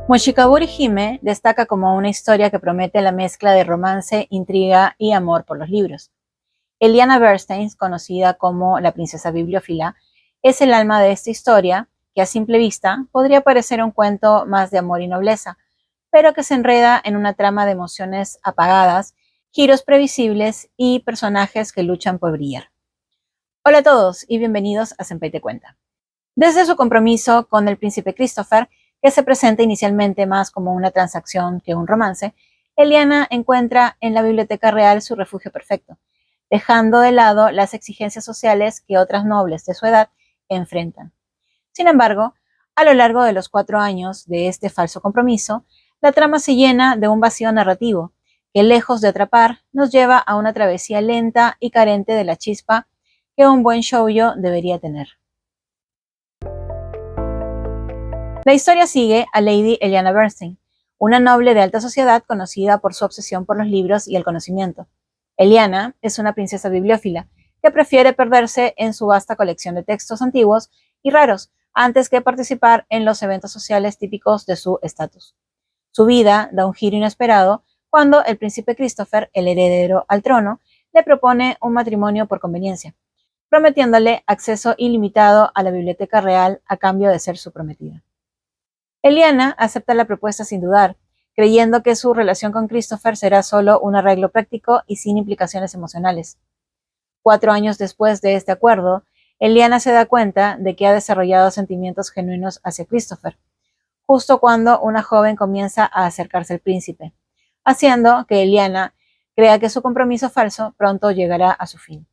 Moshikaburi Hime destaca como una historia que promete la mezcla de romance, intriga y amor por los libros. Eliana Bernstein, conocida como la princesa bibliófila, es el alma de esta historia, que a simple vista podría parecer un cuento más de amor y nobleza, pero que se enreda en una trama de emociones apagadas, giros previsibles y personajes que luchan por brillar. Hola a todos y bienvenidos a Senpai te cuenta. Desde su compromiso con el príncipe Christopher, que se presenta inicialmente más como una transacción que un romance, Eliana encuentra en la Biblioteca Real su refugio perfecto, dejando de lado las exigencias sociales que otras nobles de su edad enfrentan. Sin embargo, a lo largo de los 4 años de este falso compromiso, la trama se llena de un vacío narrativo que, lejos de atrapar, nos lleva a una travesía lenta y carente de la chispa que un buen shoujo debería tener. La historia sigue a Lady Eliana Bernstein, una noble de alta sociedad conocida por su obsesión por los libros y el conocimiento. Eliana es una princesa bibliófila que prefiere perderse en su vasta colección de textos antiguos y raros antes que participar en los eventos sociales típicos de su estatus. Su vida da un giro inesperado cuando el príncipe Christopher, el heredero al trono, le propone un matrimonio por conveniencia, prometiéndole acceso ilimitado a la biblioteca real a cambio de ser su prometida. Eliana acepta la propuesta sin dudar, creyendo que su relación con Christopher será solo un arreglo práctico y sin implicaciones emocionales. 4 años después de este acuerdo, Eliana se da cuenta de que ha desarrollado sentimientos genuinos hacia Christopher, justo cuando una joven comienza a acercarse al príncipe, haciendo que Eliana crea que su compromiso falso pronto llegará a su fin.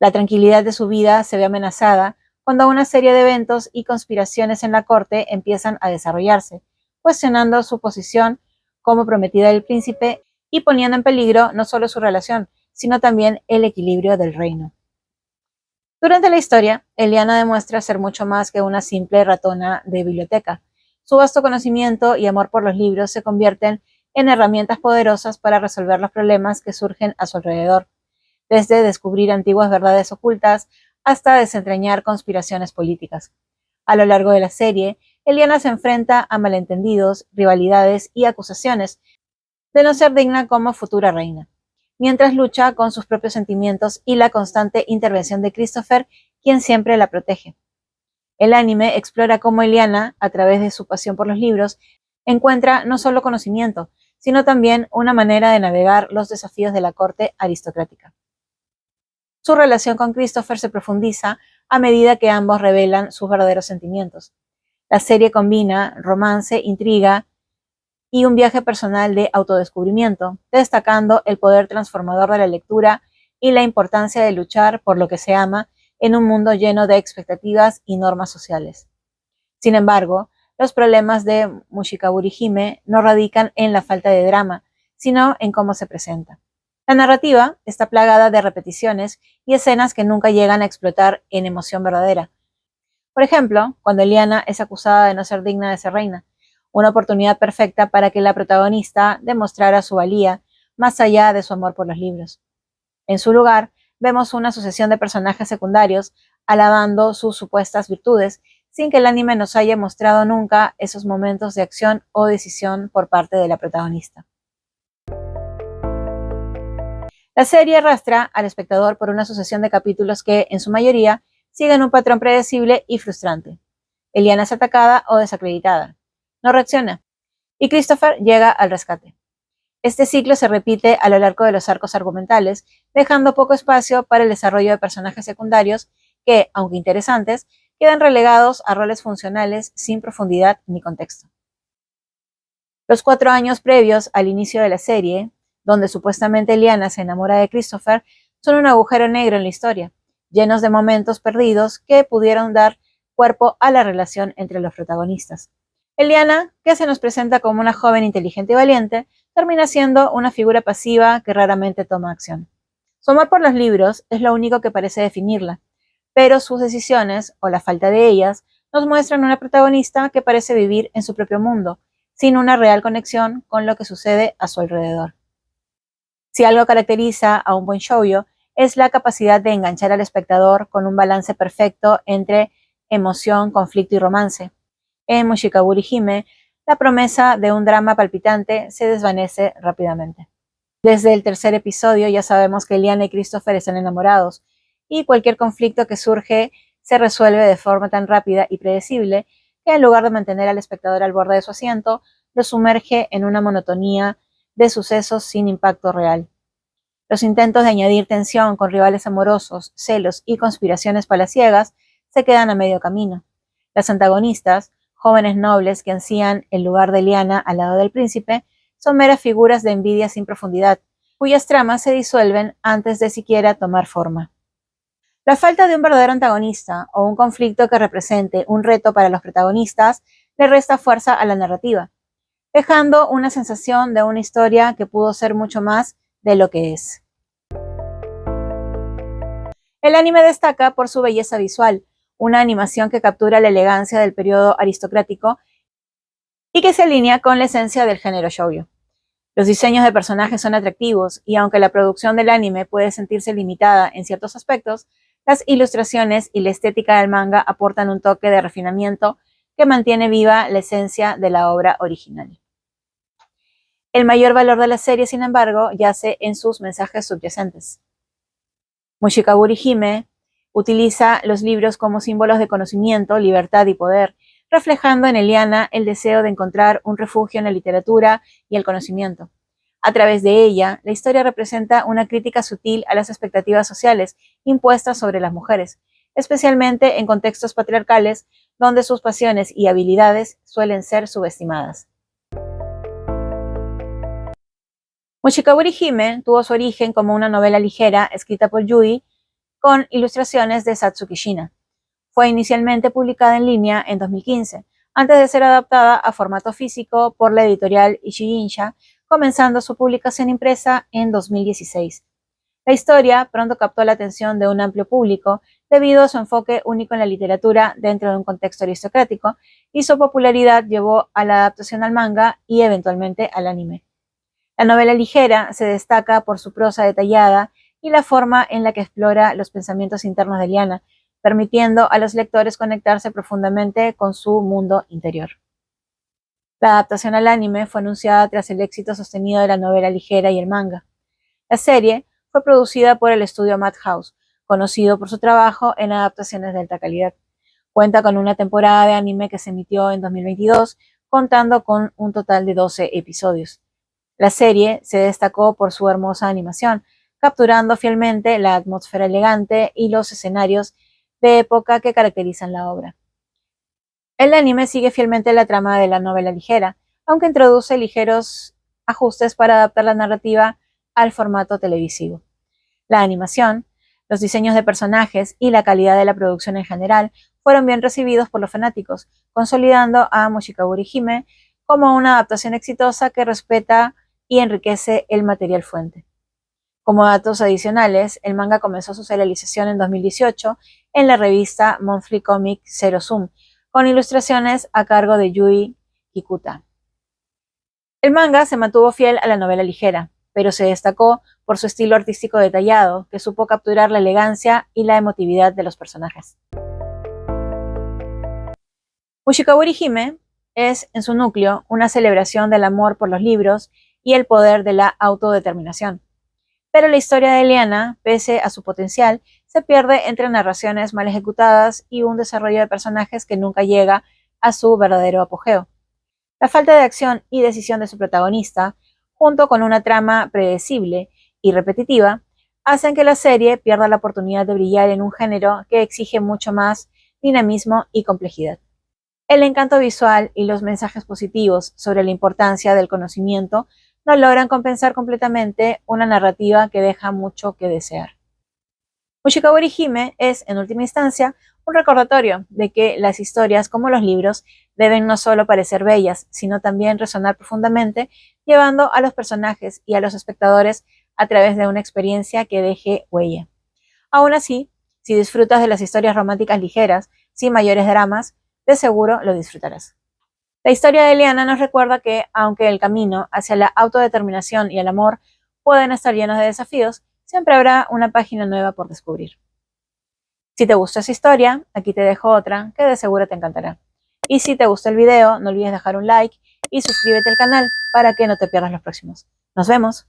La tranquilidad de su vida se ve amenazada cuando una serie de eventos y conspiraciones en la corte empiezan a desarrollarse, cuestionando su posición como prometida del príncipe y poniendo en peligro no solo su relación, sino también el equilibrio del reino. Durante la historia, Eliana demuestra ser mucho más que una simple ratona de biblioteca. Su vasto conocimiento y amor por los libros se convierten en herramientas poderosas para resolver los problemas que surgen a su alrededor, desde descubrir antiguas verdades ocultas hasta desentrañar conspiraciones políticas. A lo largo de la serie, Eliana se enfrenta a malentendidos, rivalidades y acusaciones de no ser digna como futura reina, mientras lucha con sus propios sentimientos y la constante intervención de Christopher, quien siempre la protege. El anime explora cómo Eliana, a través de su pasión por los libros, encuentra no solo conocimiento, sino también una manera de navegar los desafíos de la corte aristocrática. Su relación con Christopher se profundiza a medida que ambos revelan sus verdaderos sentimientos. La serie combina romance, intriga y un viaje personal de autodescubrimiento, destacando el poder transformador de la lectura y la importancia de luchar por lo que se ama en un mundo lleno de expectativas y normas sociales. Sin embargo, los problemas de Moshikaburi Hime no radican en la falta de drama, sino en cómo se presenta. La narrativa está plagada de repeticiones y escenas que nunca llegan a explotar en emoción verdadera. Por ejemplo, cuando Eliana es acusada de no ser digna de ser reina, una oportunidad perfecta para que la protagonista demostrara su valía más allá de su amor por los libros. En su lugar, vemos una sucesión de personajes secundarios alabando sus supuestas virtudes, sin que el anime nos haya mostrado nunca esos momentos de acción o decisión por parte de la protagonista. La serie arrastra al espectador por una sucesión de capítulos que, en su mayoría, siguen un patrón predecible y frustrante. Eliana es atacada o desacreditada. No reacciona. Y Christopher llega al rescate. Este ciclo se repite a lo largo de los arcos argumentales, dejando poco espacio para el desarrollo de personajes secundarios que, aunque interesantes, quedan relegados a roles funcionales sin profundidad ni contexto. Los 4 años previos al inicio de la serie, donde supuestamente Eliana se enamora de Christopher, son un agujero negro en la historia, llenos de momentos perdidos que pudieron dar cuerpo a la relación entre los protagonistas. Eliana, que se nos presenta como una joven inteligente y valiente, termina siendo una figura pasiva que raramente toma acción. Su amor por los libros es lo único que parece definirla, pero sus decisiones, o la falta de ellas, nos muestran una protagonista que parece vivir en su propio mundo, sin una real conexión con lo que sucede a su alrededor. Si algo caracteriza a un buen shoujo, es la capacidad de enganchar al espectador con un balance perfecto entre emoción, conflicto y romance. En Moshikaburi Hime, la promesa de un drama palpitante se desvanece rápidamente. Desde el tercer episodio ya sabemos que Eliana y Christopher están enamorados, y cualquier conflicto que surge se resuelve de forma tan rápida y predecible que en lugar de mantener al espectador al borde de su asiento, lo sumerge en una monotonía de sucesos sin impacto real. Los intentos de añadir tensión con rivales amorosos, celos y conspiraciones palaciegas se quedan a medio camino. Las antagonistas, jóvenes nobles que ansían el lugar de Eliana al lado del príncipe, son meras figuras de envidia sin profundidad, cuyas tramas se disuelven antes de siquiera tomar forma. La falta de un verdadero antagonista o un conflicto que represente un reto para los protagonistas le resta fuerza a la narrativa, dejando una sensación de una historia que pudo ser mucho más de lo que es. El anime destaca por su belleza visual, una animación que captura la elegancia del periodo aristocrático y que se alinea con la esencia del género shoujo. Los diseños de personajes son atractivos y aunque la producción del anime puede sentirse limitada en ciertos aspectos, las ilustraciones y la estética del manga aportan un toque de refinamiento que mantiene viva la esencia de la obra original. El mayor valor de la serie, sin embargo, yace en sus mensajes subyacentes. Mushikaguri Hime utiliza los libros como símbolos de conocimiento, libertad y poder, reflejando en Eliana el deseo de encontrar un refugio en la literatura y el conocimiento. A través de ella, la historia representa una crítica sutil a las expectativas sociales impuestas sobre las mujeres, especialmente en contextos patriarcales donde sus pasiones y habilidades suelen ser subestimadas. Mushikaguri Hime tuvo su origen como una novela ligera escrita por Yui con ilustraciones de Satsuki Shina. Fue inicialmente publicada en línea en 2015, antes de ser adaptada a formato físico por la editorial Ishiginsha, comenzando su publicación impresa en 2016. La historia pronto captó la atención de un amplio público debido a su enfoque único en la literatura dentro de un contexto aristocrático, y su popularidad llevó a la adaptación al manga y eventualmente al anime. La novela ligera se destaca por su prosa detallada y la forma en la que explora los pensamientos internos de Eliana, permitiendo a los lectores conectarse profundamente con su mundo interior. La adaptación al anime fue anunciada tras el éxito sostenido de la novela ligera y el manga. La serie fue producida por el estudio Madhouse, conocido por su trabajo en adaptaciones de alta calidad. Cuenta con una temporada de anime que se emitió en 2022, contando con un total de 12 episodios. La serie se destacó por su hermosa animación, capturando fielmente la atmósfera elegante y los escenarios de época que caracterizan la obra. El anime sigue fielmente la trama de la novela ligera, aunque introduce ligeros ajustes para adaptar la narrativa al formato televisivo. La animación, los diseños de personajes y la calidad de la producción en general fueron bien recibidos por los fanáticos, consolidando a Mushikaguri Hime como una adaptación exitosa que respeta y enriquece el material fuente. Como datos adicionales, el manga comenzó su serialización en 2018 en la revista Monthly Comic Zero Sum, con ilustraciones a cargo de Yui Kikuta. El manga se mantuvo fiel a la novela ligera, pero se destacó por su estilo artístico detallado, que supo capturar la elegancia y la emotividad de los personajes. Mushikaguri Hime es, en su núcleo, una celebración del amor por los libros y el poder de la autodeterminación. Pero la historia de Eliana, pese a su potencial, se pierde entre narraciones mal ejecutadas y un desarrollo de personajes que nunca llega a su verdadero apogeo. La falta de acción y decisión de su protagonista, junto con una trama predecible y repetitiva, hacen que la serie pierda la oportunidad de brillar en un género que exige mucho más dinamismo y complejidad. El encanto visual y los mensajes positivos sobre la importancia del conocimiento no logran compensar completamente una narrativa que deja mucho que desear. Mushikaguri Hime es, en última instancia, un recordatorio de que las historias, como los libros, deben no solo parecer bellas, sino también resonar profundamente, llevando a los personajes y a los espectadores a través de una experiencia que deje huella. Aún así, si disfrutas de las historias románticas ligeras, sin mayores dramas, de seguro lo disfrutarás. La historia de Eliana nos recuerda que, aunque el camino hacia la autodeterminación y el amor pueden estar llenos de desafíos, siempre habrá una página nueva por descubrir. Si te gustó esa historia, aquí te dejo otra que de seguro te encantará. Y si te gustó el video, no olvides dejar un like y suscríbete al canal para que no te pierdas los próximos. Nos vemos.